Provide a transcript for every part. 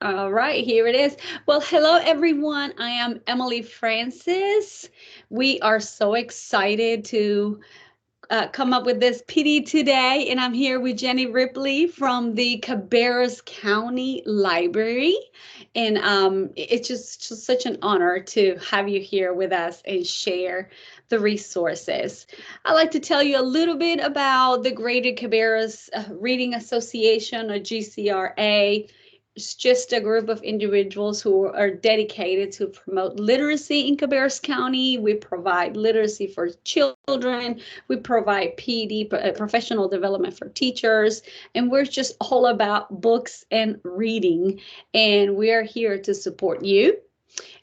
All right, here it is. Well, hello everyone. I am Emily Francis. We are so excited to come up with this PD today, and I'm here with Jenny Ripley from the Cabarrus County Library. And it's just such an honor to have you here with us and share the resources. I'd like to tell you a little bit about the Greater Cabarrus Reading Association, or GCRA. It's just a group of individuals who are dedicated to promote literacy in Cabarrus County. We provide literacy for children. We provide PD, professional development for teachers, and we're just all about books and reading. And we are here to support you.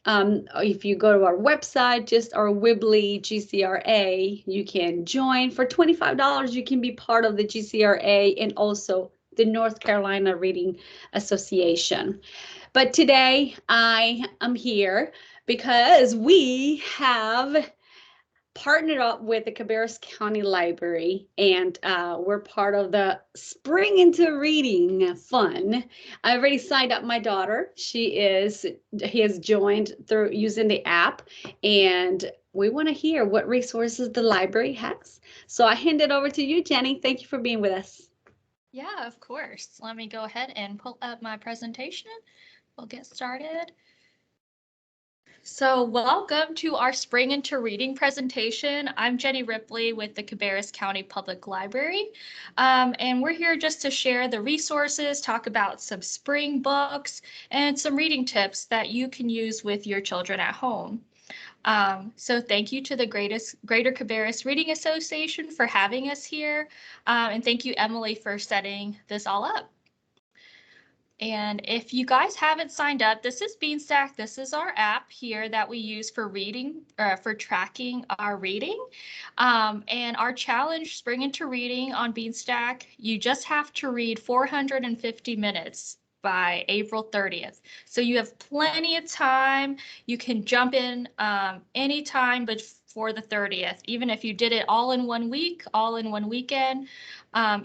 If you go to our website, just our Wibbly GCRA, you can join. For $25, you can be part of the GCRA and also the North Carolina Reading Association. But today I am here because we have partnered up with the Cabarrus County Library, and we're part of the Spring into Reading Fun. I already signed up my daughter. He has joined through using the app, and we want to hear what resources the library has. So I hand it over to you, Jenny. Thank you for being with us. Yeah, of course. Let me go ahead and pull up my presentation. We'll get started. So welcome to our Spring into Reading presentation. I'm Jenny Ripley with the Cabarrus County Public Library, and we're here just to share the resources, talk about some spring books, and some reading tips that you can use with your children at home. So thank you to the Greater Cabarrus Reading Association for having us here, and thank you, Emily, for setting this all up. And if you guys haven't signed up, this is Beanstack. This is our app here that we use for reading, for tracking our reading. And our challenge, Spring into Reading on Beanstack, you just have to read 450 minutes by April 30th. So you have plenty of time. You can jump in anytime before the 30th. Even if you did it all in 1 week, all in one weekend,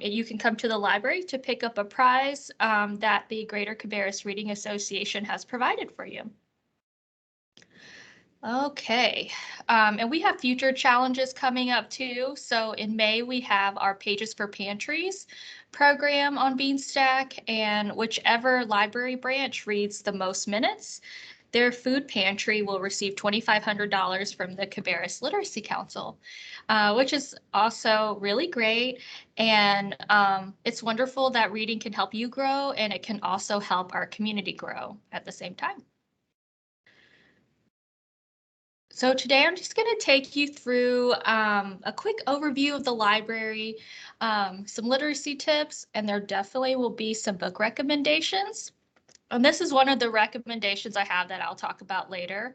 you can come to the library to pick up a prize that the Greater Cabarrus Reading Association has provided for you. Okay, and we have future challenges coming up too. So in May, we have our Pages for Pantries program on Beanstack, and whichever library branch reads the most minutes, their food pantry will receive $2,500 from the Cabarrus Literacy Council, which is also really great. And it's wonderful that reading can help you grow, and it can also help our community grow at the same time. So today I'm just going to take you through a quick overview of the library, some literacy tips, and there definitely will be some book recommendations. And this is one of the recommendations I have that I'll talk about later,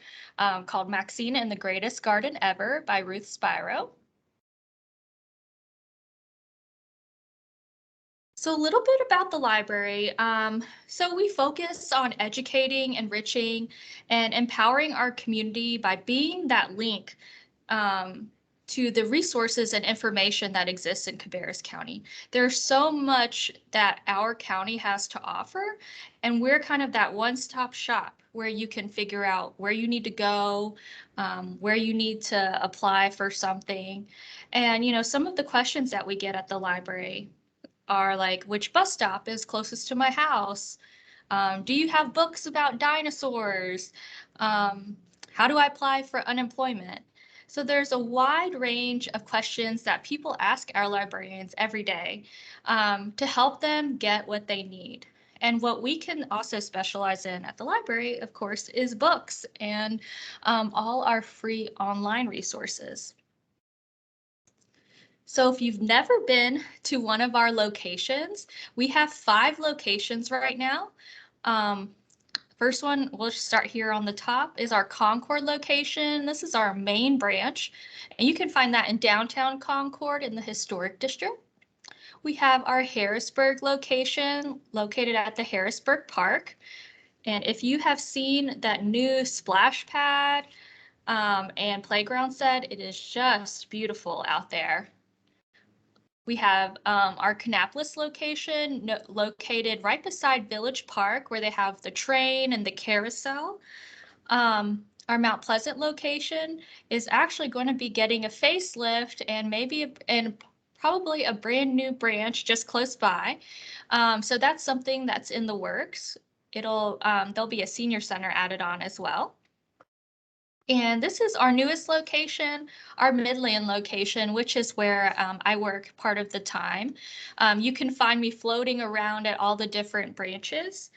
called Maxine and the Greatest Garden Ever by Ruth Spiro. So a little bit about the library. So we focus on educating, enriching, and empowering our community by being that link to the resources and information that exists in Cabarrus County. There's so much that our county has to offer, and we're kind of that one-stop shop where you can figure out where you need to go, where you need to apply for something. And, you know, some of the questions that we get at the library are like, which bus stop is closest to my house? Do you have books about dinosaurs? How do I apply for unemployment? So there's a wide range of questions that people ask our librarians every day to help them get what they need. And what we can also specialize in at the library, of course, is books and all our free online resources. So if you've never been to one of our locations, we have 5 locations right now. First one, we'll start here on the top, is our Concord location. This is our main branch, and you can find that in downtown Concord in the Historic District. We have our Harrisburg location located at the Harrisburg Park. And if you have seen that new splash pad and playground set, it is just beautiful out there. We have our Kannapolis location located right beside Village Park, where they have the train and the carousel. Our Mount Pleasant location is actually going to be getting a facelift and probably a brand new branch just close by. So that's something that's in the works. There'll be a senior center added on as well. And this is our newest location, our Midland location, which is where I work part of the time. You can find me floating around at all the different branches.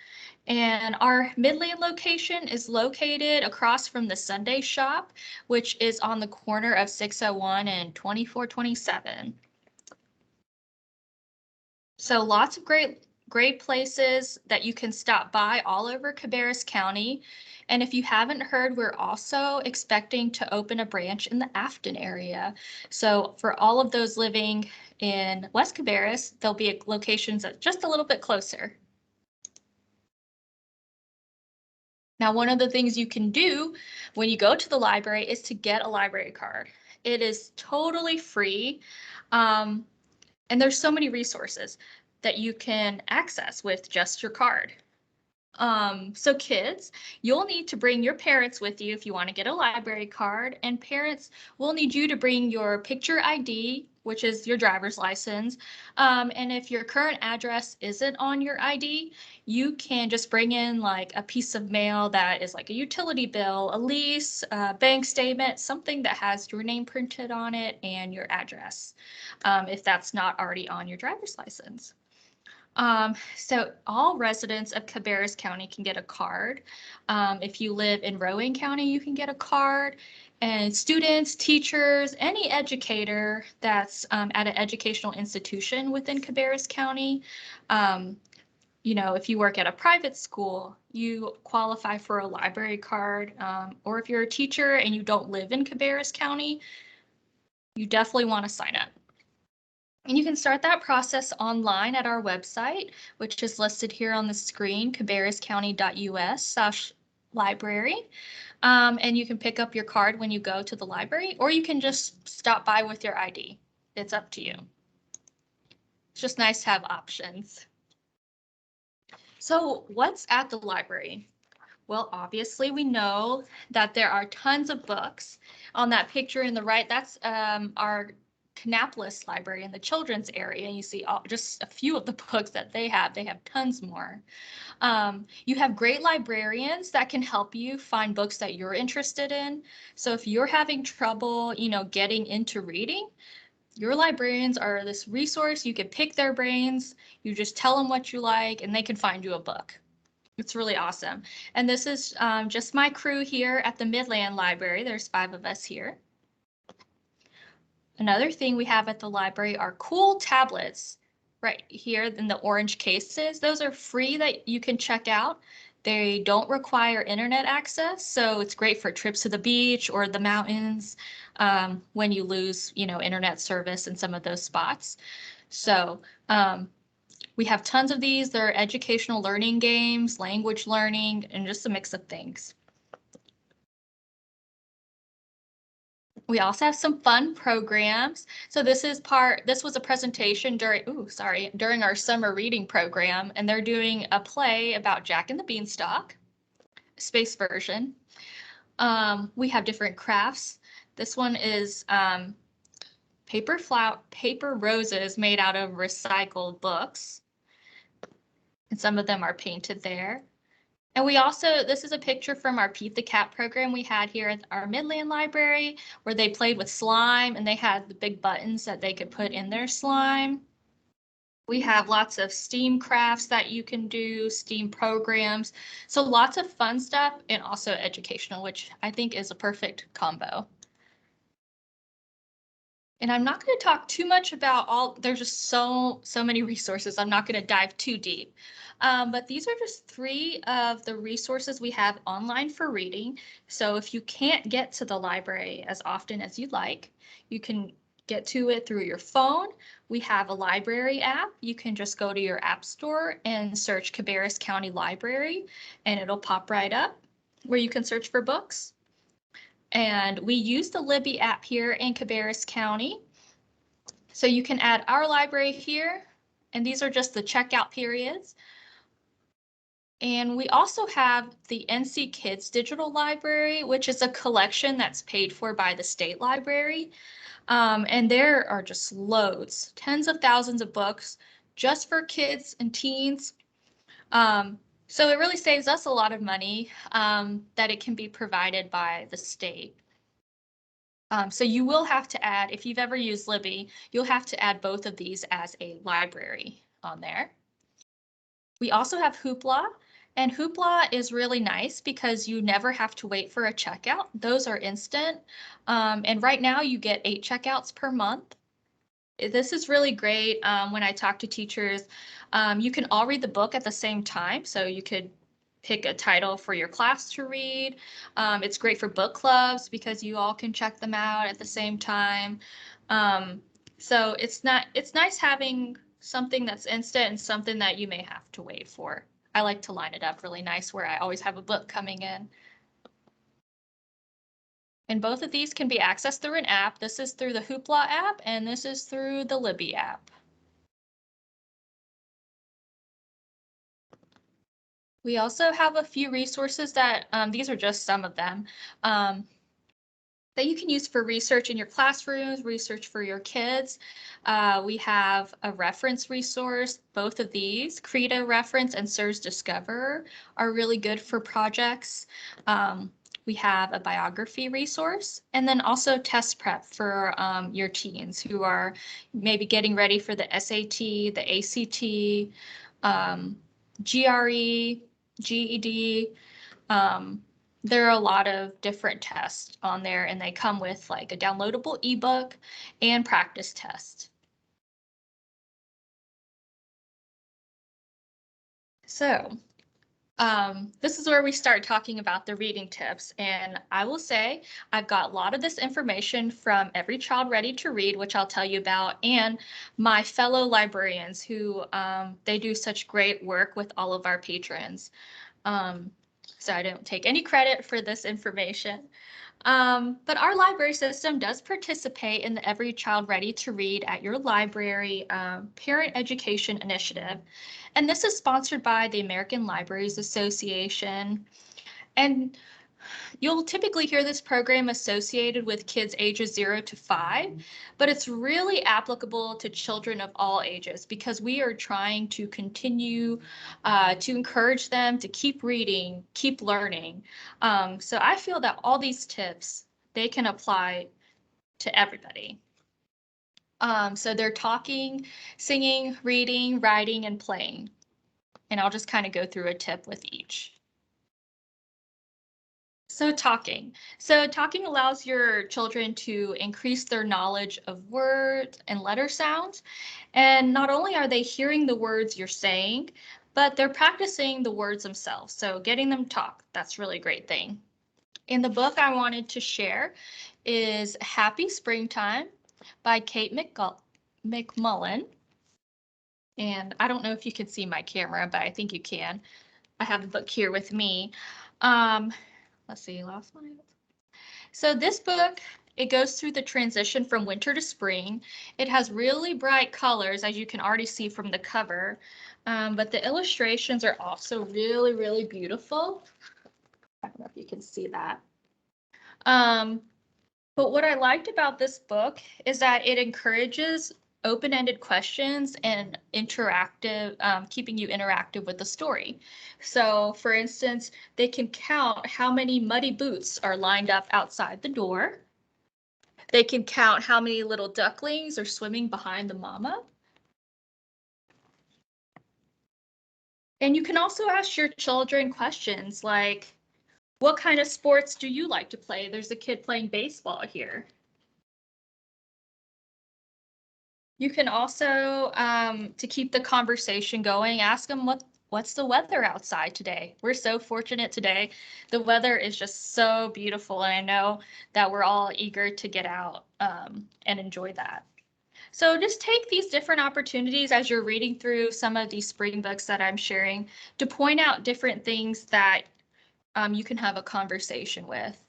And our Midland location is located across from the Sunday shop, which is on the corner of 601 and 2427. So lots of great places that you can stop by all over Cabarrus County. And if you haven't heard, we're also expecting to open a branch in the Afton area. So for all of those living in West Cabarrus, there'll be locations just a little bit closer. Now, one of the things you can do when you go to the library is to get a library card. It is totally free, and there's so many resources that you can access with just your card. So kids, you'll need to bring your parents with you if you want to get a library card, and parents will need you to bring your picture ID, which is your driver's license. And if your current address isn't on your ID, you can just bring in like a piece of mail that is like a utility bill, a lease, a bank statement, something that has your name printed on it and your address, if that's not already on your driver's license. So all residents of Cabarrus County can get a card. If you live in Rowan County, you can get a card. And students, teachers, any educator that's at an educational institution within Cabarrus County, if you work at a private school, you qualify for a library card. Or if you're a teacher and you don't live in Cabarrus County, you definitely want to sign up. And you can start that process online at our website, which is listed here on the screen, cabarruscounty.us/library. And you can pick up your card when you go to the library, or you can just stop by with your ID. It's up to you. It's just nice to have options. So what's at the library? Well, obviously we know that there are tons of books. On that picture in the right, that's our Kannapolis library in the children's area. You see just a few of the books that they have. They have tons more. You have great librarians that can help you find books that you're interested in. So if you're having trouble, getting into reading, your librarians are this resource. You can pick their brains. You just tell them what you like, and they can find you a book. It's really awesome. And this is just my crew here at the Midland Library. There's 5 of us here. Another thing we have at the library are cool tablets right here in the orange cases. Those are free that you can check out. They don't require internet access, so it's great for trips to the beach or the mountains when you lose, internet service in some of those spots. So we have tons of these. They're educational learning games, language learning, and just a mix of things. We also have some fun programs. So this was a presentation during our summer reading program, and they're doing a play about Jack and the Beanstalk, space version. We have different crafts. This one is paper roses made out of recycled books. And some of them are painted there. And this is a picture from our Pete the Cat program we had here at our Midland Library, where they played with slime and they had the big buttons that they could put in their slime. We have lots of STEAM crafts that you can do, STEAM programs. So lots of fun stuff and also educational, which I think is a perfect combo. And I'm not going to talk too much about there's just so many resources. I'm not going to dive too deep. But these are just 3 of the resources we have online for reading. So if you can't get to the library as often as you'd like, you can get to it through your phone. We have a library app. You can just go to your app store and search Cabarrus County Library, and it'll pop right up where you can search for books. And we use the Libby app here in Cabarrus County. So you can add our library here, and these are just the checkout periods. And we also have the NC Kids Digital Library, which is a collection that's paid for by the state library. And there are just loads, tens of thousands of books just for kids and teens. So it really saves us a lot of money that it can be provided by the state. So you will have to add, if you've ever used Libby, you'll have to add both of these as a library on there. We also have Hoopla, and Hoopla is really nice because you never have to wait for a checkout. Those are instant. And right now you get 8 checkouts per month. This is really great when I talk to teachers. You can all read the book at the same time, so you could pick a title for your class to read. It's great for book clubs because you all can check them out at the same time. So it's nice having something that's instant and something that you may have to wait for. I like to line it up really nice where I always have a book coming in. And both of these can be accessed through an app. This is through the Hoopla app, and this is through the Libby app. We also have a few resources that, these are just some of them, that you can use for research in your classrooms, research for your kids. We have a reference resource. Both of these, CREDA Reference and SIRS Discover, are really good for projects. We have a biography resource, and then also test prep for your teens who are maybe getting ready for the SAT, the ACT, GRE, GED. There are a lot of different tests on there, and they come with like a downloadable ebook and practice test. So this is where we start talking about the reading tips. And I will say I've got a lot of this information from Every Child Ready to Read, which I'll tell you about, and my fellow librarians who they do such great work with all of our patrons. So I don't take any credit for this information. But our library system does participate in the Every Child Ready to Read at Your Library Parent Education Initiative. And this is sponsored by the American Libraries Association. And you'll typically hear this program associated with kids ages 0 to 5, but it's really applicable to children of all ages because we are trying to continue to encourage them to keep reading, keep learning. So I feel that all these tips, they can apply to everybody. So they're talking, singing, reading, writing, and playing. And I'll just kind of go through a tip with each. So talking. So talking allows your children to increase their knowledge of words and letter sounds. And not only are they hearing the words you're saying, but they're practicing the words themselves. So getting them to talk, that's really a great thing. In the book I wanted to share is Happy Springtime by Kate McMullen. And I don't know if you can see my camera, but I think you can. I have the book here with me. Let's see, last one. So this book, it goes through the transition from winter to spring. It has really bright colors, as you can already see from the cover, but the illustrations are also really, really beautiful. I don't know if you can see that. But what I liked about this book is that it encourages open-ended questions and interactive, keeping you interactive with the story. So for instance, they can count how many muddy boots are lined up outside the door. They can count how many little ducklings are swimming behind the mama. And you can also ask your children questions like, what kind of sports do you like to play? There's a kid playing baseball here. You can also, to keep the conversation going, ask them what's the weather outside today. We're so fortunate today. The weather is just so beautiful, and I know that we're all eager to get out and enjoy that. So just take these different opportunities as you're reading through some of these spring books that I'm sharing to point out different things that you can have a conversation with.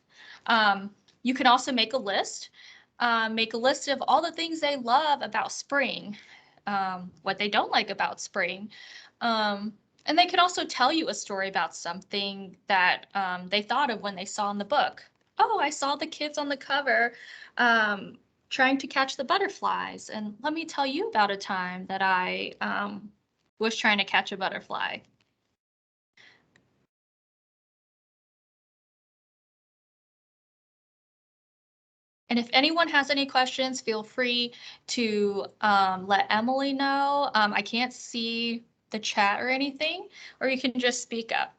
You can also make a list. make a list of all the things they love about spring, what they don't like about spring. And they could also tell you a story about something that they thought of when they saw in the book. Oh, I saw the kids on the cover trying to catch the butterflies. And let me tell you about a time that I was trying to catch a butterfly. And if anyone has any questions, feel free to let Emily know. I can't see the chat or anything, or you can just speak up.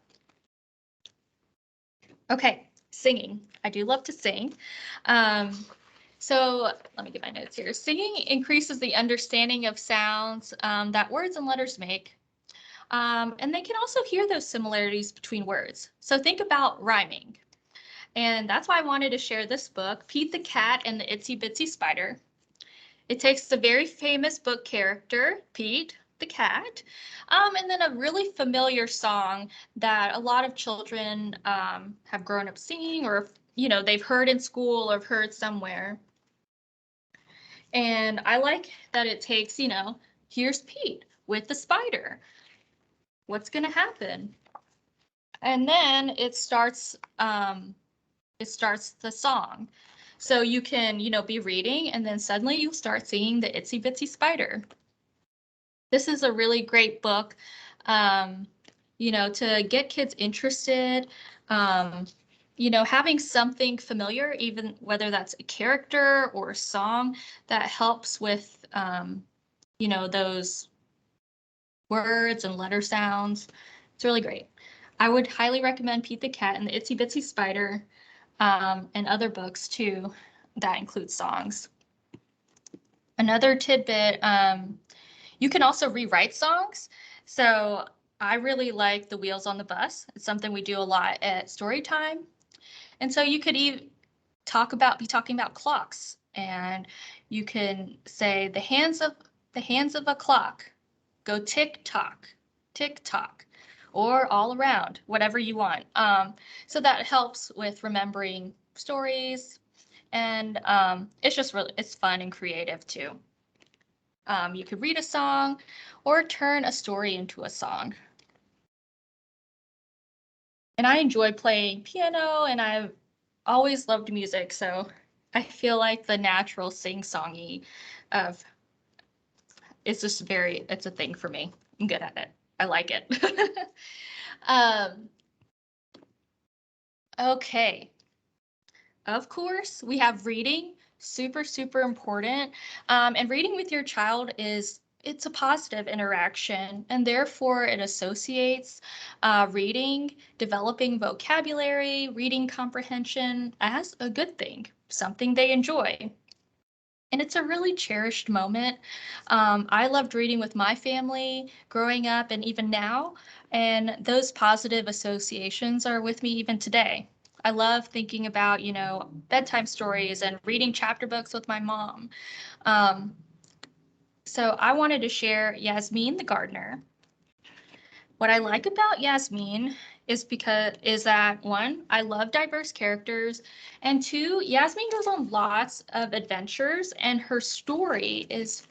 Okay, singing. I do love to sing. So let me get my notes here. Singing increases the understanding of sounds that words and letters make. And they can also hear those similarities between words. So think about rhyming. And that's why I wanted to share this book, Pete the Cat and the Itsy Bitsy Spider. It takes the very famous book character, Pete the cat, and then a really familiar song that a lot of children have grown up singing, or they've heard in school or heard somewhere. And I like that it takes, here's Pete with the spider. What's going to happen? And then it starts the song. So you can, be reading and then suddenly you'll start singing the Itsy Bitsy Spider. This is a really great book, to get kids interested, having something familiar, even whether that's a character or a song that helps with, those words and letter sounds. It's really great. I would highly recommend Pete the Cat and the Itsy Bitsy Spider, and other books too that include songs. Another tidbit, you can also rewrite songs. So I really like The Wheels on the Bus. It's something we do a lot at story time. And so you could be talking about clocks, and you can say the hands of a clock go tick tock, or all around, whatever you want. So that helps with remembering stories, and it's fun and creative too. You could read a song or turn a story into a song. And I enjoy playing piano, and I've always loved music, so I feel like the natural sing-songy of it's a thing for me. I'm good at it. I like it. Okay. Of course, we have reading, super, super important. And reading with your child it's a positive interaction, and therefore it associates reading, developing vocabulary, reading comprehension as a good thing, something they enjoy. And it's a really cherished moment. I loved reading with my family growing up and even now, and those positive associations are with me even today. I love thinking about, bedtime stories and reading chapter books with my mom. So I wanted to share Yasmin the gardener. What I like about Yasmin is that one, I love diverse characters, and two, Yasmin goes on lots of adventures, and her story is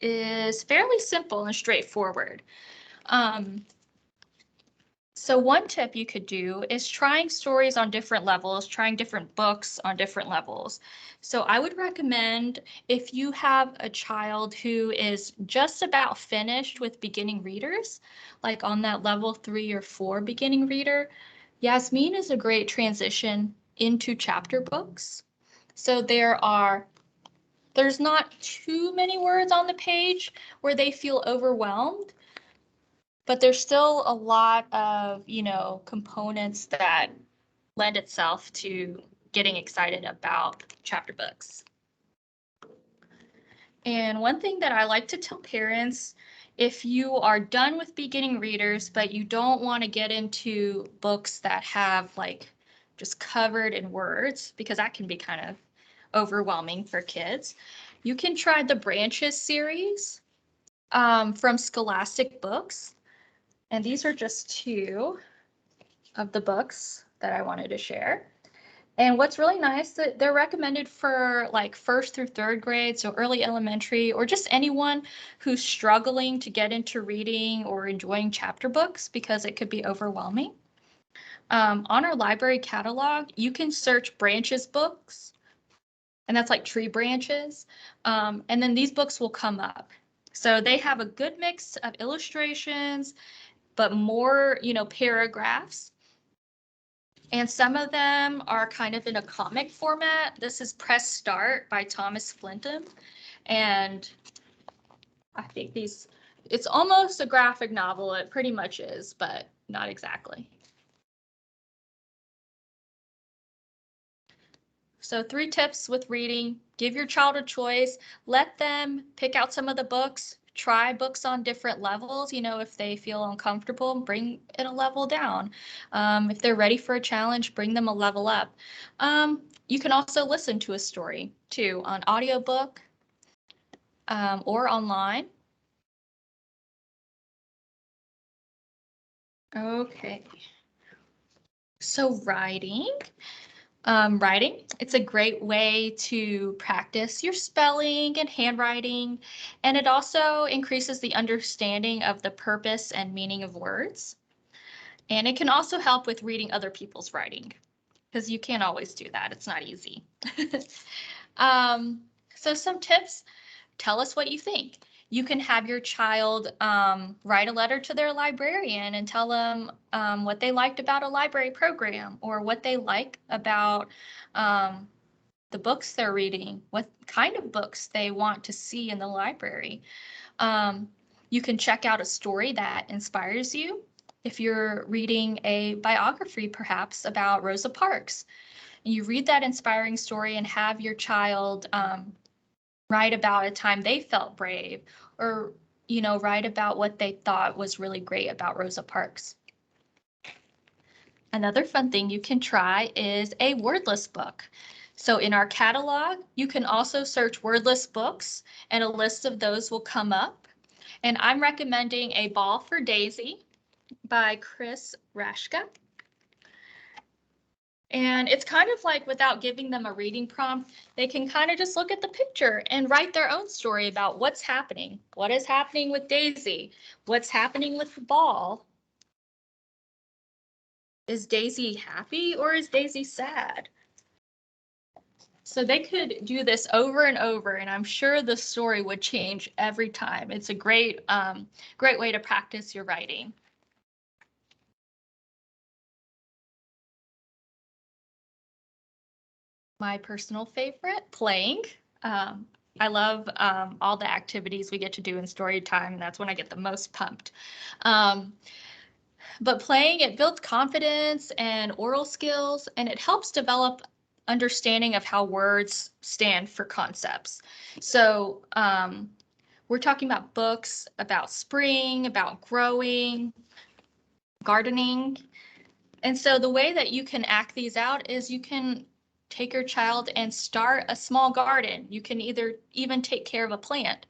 fairly simple and straightforward. So one tip you could do is trying stories on different levels, trying different books on different levels. So I would recommend, if you have a child who is just about finished with beginning readers, like on that level 3 or 4 beginning reader, Yasmin is a great transition into chapter books. So there's not too many words on the page where they feel overwhelmed, but there's still a lot of, components that lend itself to getting excited about chapter books. And one thing that I like to tell parents, if you are done with beginning readers, but you don't want to get into books that have just covered in words, because that can be kind of overwhelming for kids, you can try the Branches series from Scholastic Books. And these are just 2 of the books that I wanted to share. And what's really nice that they're recommended for like 1st through 3rd grade, so early elementary, or just anyone who's struggling to get into reading or enjoying chapter books because it could be overwhelming. On our library catalog, you can search branches books, and that's like tree branches. And then these books will come up. So they have a good mix of illustrations, but more, paragraphs. And some of them are kind of in a comic format. This is Press Start by Thomas Flintham. And I think it's almost a graphic novel. It pretty much is, but not exactly. So 3 tips with reading: give your child a choice, let them pick out some of the books, try books on different levels. If they feel uncomfortable, bring it a level down. If they're ready for a challenge, bring them a level up. You can also listen to a story too on audiobook or online. Okay. So writing. It's a great way to practice your spelling and handwriting, and it also increases the understanding of the purpose and meaning of words. And it can also help with reading other people's writing, because you can't always do that. It's not easy. So some tips: tell us what you think. You can have your child write a letter to their librarian and tell them what they liked about a library program, or what they like about the books they're reading, what kind of books they want to see in the library. You can check out a story that inspires you. If you're reading a biography, perhaps, about Rosa Parks, you read that inspiring story and have your child write about a time they felt brave, or, write about what they thought was really great about Rosa Parks. Another fun thing you can try is a wordless book. So in our catalog, you can also search wordless books, and a list of those will come up. And I'm recommending A Ball for Daisy by Chris Rashka. And it's kind of like, without giving them a reading prompt, they can kind of just look at the picture and write their own story about what's happening. What is happening with Daisy? What's happening with the ball? Is Daisy happy or is Daisy sad? So they could do this over and over, and I'm sure the story would change every time. It's a great way to practice your writing. My personal favorite, playing. I love all the activities we get to do in story time, and that's when I get the most pumped. But playing, it builds confidence and oral skills, and it helps develop understanding of how words stand for concepts. So we're talking about books about spring, about growing, gardening. And so the way that you can act these out is you can take your child and start a small garden. You can even take care of a plant.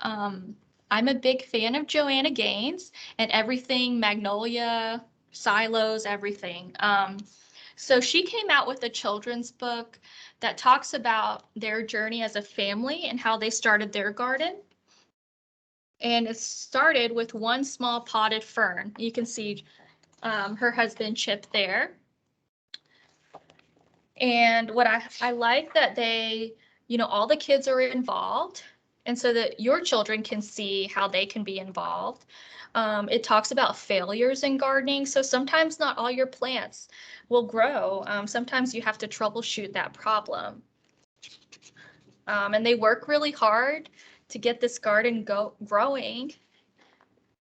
I'm a big fan of Joanna Gaines and everything Magnolia, silos, everything. So she came out with a children's book that talks about their journey as a family and how they started their garden. And it started with one small potted fern. You can see her husband Chip there. And what I like that they, all the kids are involved, and so that your children can see how they can be involved. It talks about failures in gardening. So sometimes not all your plants will grow. Sometimes you have to troubleshoot that problem. And they work really hard to get this garden growing.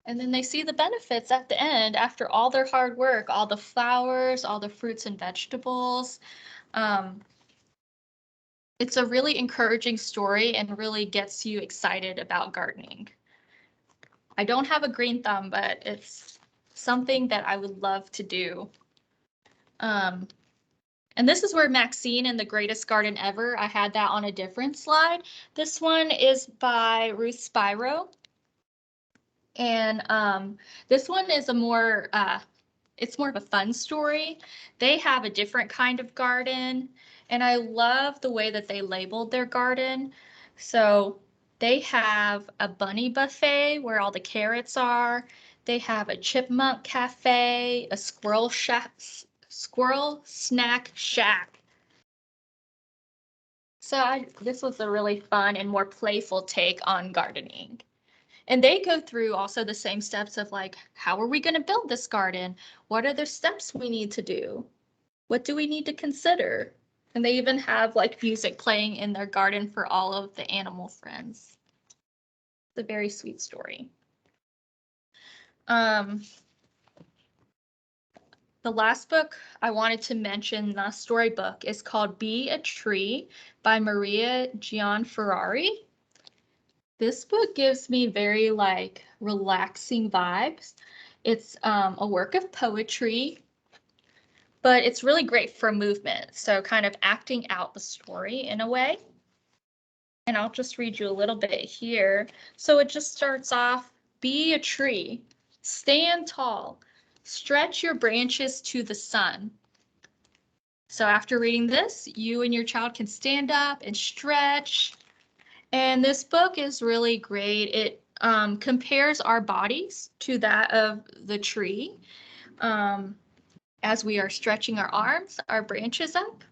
And then they see the benefits at the end after all their hard work, all the flowers, all the fruits and vegetables. It's a really encouraging story and really gets you excited about gardening. I don't have a green thumb, but it's something that I would love to do. And this is where Maxine and the Greatest Garden Ever, I had that on a different slide. This one is by Ruth Spiro. And this one is a more it's more of a fun story. They have a different kind of garden, and I love the way that they labeled their garden. So they have a bunny buffet where all the carrots are. They have a chipmunk cafe, a squirrel snack shack. So this was a really fun and more playful take on gardening. And they go through also the same steps of like, how are we going to build this garden? What are the steps we need to do? What do we need to consider? And they even have like music playing in their garden for all of the animal friends. It's a very sweet story. The last book I wanted to mention, the storybook, is called Be a Tree by Maria Gianferrari. This book gives me very like relaxing vibes. It's a work of poetry, but it's really great for movement. So kind of acting out the story in a way. And I'll just read you a little bit here. So it just starts off, be a tree, stand tall, stretch your branches to the sun. So after reading this, you and your child can stand up and stretch. And this book is really great. It compares our bodies to that of the tree as we are stretching our arms, our branches up.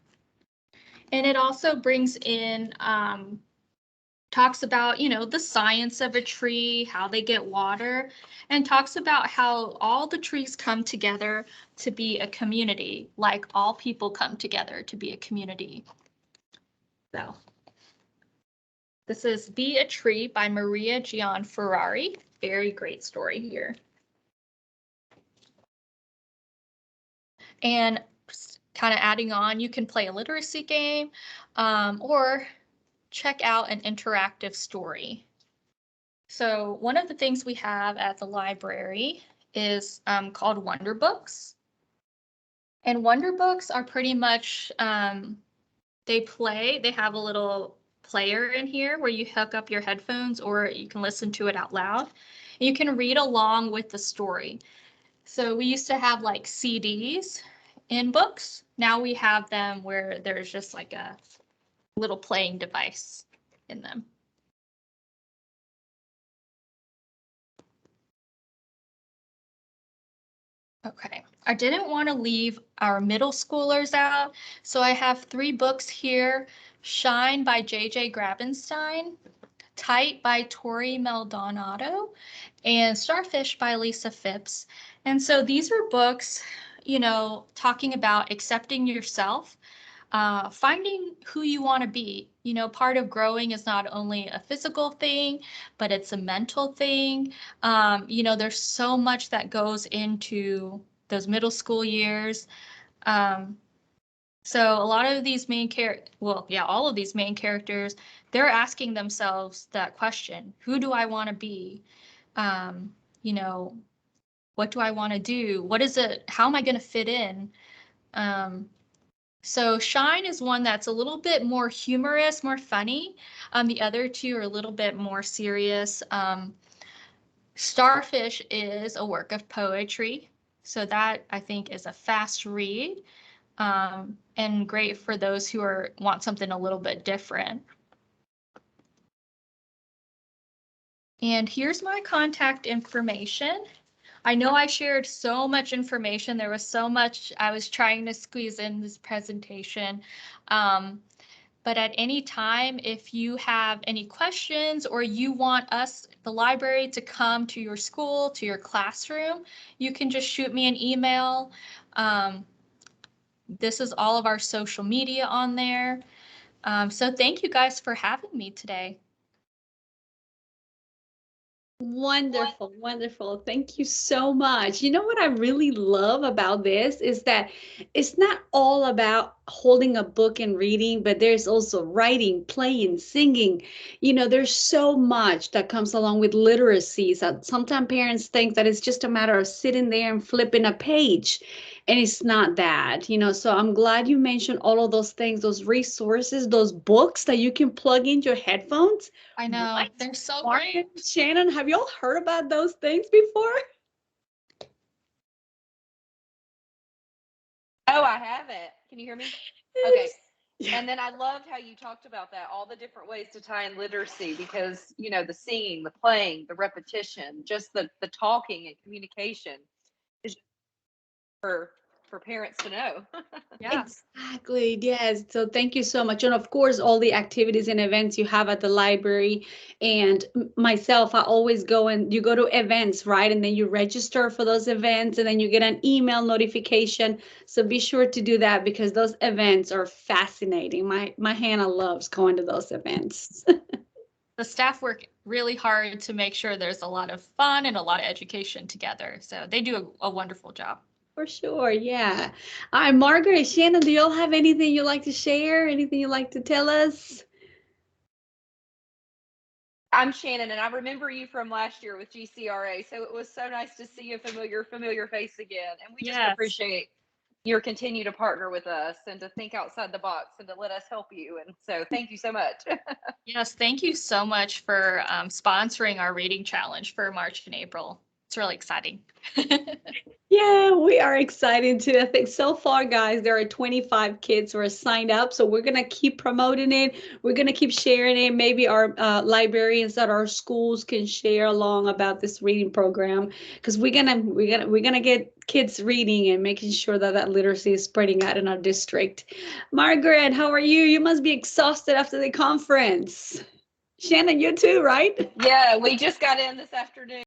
And it also brings in, talks about, you know, the science of a tree, how they get water, and talks about how all the trees come together to be a community, like all people come together to be a community. So this is Be a Tree by Maria Gianferrari. Very great story here. And kind of adding on, you can play a literacy game or check out an interactive story. So one of the things we have at the library is called Wonder Books. And Wonder Books are pretty much, they have a little player in here where you hook up your headphones or you can listen to it out loud. You can read along with the story. So we used to have like CDs in books. Now we have them where there's just like a little playing device in them. Okay, I didn't want to leave our middle schoolers out, so I have 3 books here. Shine by J.J. Grabenstein, Tight by Tori Maldonado, and Starfish by Lisa Phipps. And so these are books, you know, talking about accepting yourself, finding who you want to be. You know, part of growing is not only a physical thing, but it's a mental thing. You know, there's so much that goes into those middle school years. So a lot of these all of these main characters, they're asking themselves that question, who do I want to be? You know, what do I want to do? What is it? How am I going to fit in? So Shine is one that's a little bit more humorous, more funny. The other 2 are a little bit more serious. Starfish is a work of poetry. So that I think is a fast read and great for those who want something a little bit different. And here's my contact information. I know I shared so much information. There was so much I was trying to squeeze in this presentation. But at any time, if you have any questions or you want us, the library, to come to your school, to your classroom, you can just shoot me an email. This is all of our social media on there. So thank you guys for having me today. Wonderful, wonderful. Thank you so much. You know what I really love about this is that it's not all about holding a book and reading, but there's also writing, playing, singing. You know, there's so much that comes along with literacy. So sometimes parents think that it's just a matter of sitting there and flipping a page. And it's not that, you know, so I'm glad you mentioned all of those things, those resources, those books that you can plug into your headphones. I know, What? they're so Martin, great. Shannon, have y'all heard about those things before? Oh, I haven't. Can you hear me? Okay. And then I loved how you talked about that, all the different ways to tie in literacy, because, you know, the singing, the playing, the repetition, just the talking and communication is for parents to know. Yeah. Exactly. Yes. So thank you so much. And of course, all the activities and events you have at the library. And myself, I always go and you go to events, right? And then you register for those events and then you get an email notification. So be sure to do that because those events are fascinating. My Hannah loves going to those events. The staff work really hard to make sure there's a lot of fun and a lot of education together. So they do a wonderful job. For sure. Yeah. All right, Margaret, Shannon, do y'all have anything you'd like to share? Anything you'd like to tell us? I'm Shannon, and I remember you from last year with GCRA. So it was so nice to see a familiar face again. And we just Yes. appreciate your continue to partner with us and to think outside the box and to let us help you. And so thank you so much. Yes, thank you so much for sponsoring our reading challenge for March and April. It's really exciting. Yeah, we are excited too. I think so far, guys, there are 25 kids who are signed up. So we're going to keep promoting it. We're going to keep sharing it. Maybe our librarians at our schools can share along about this reading program because we're gonna get kids reading and making sure that that literacy is spreading out in our district. Margaret, how are you? You must be exhausted after the conference. Shannon, you too, right? Yeah, we just got in this afternoon.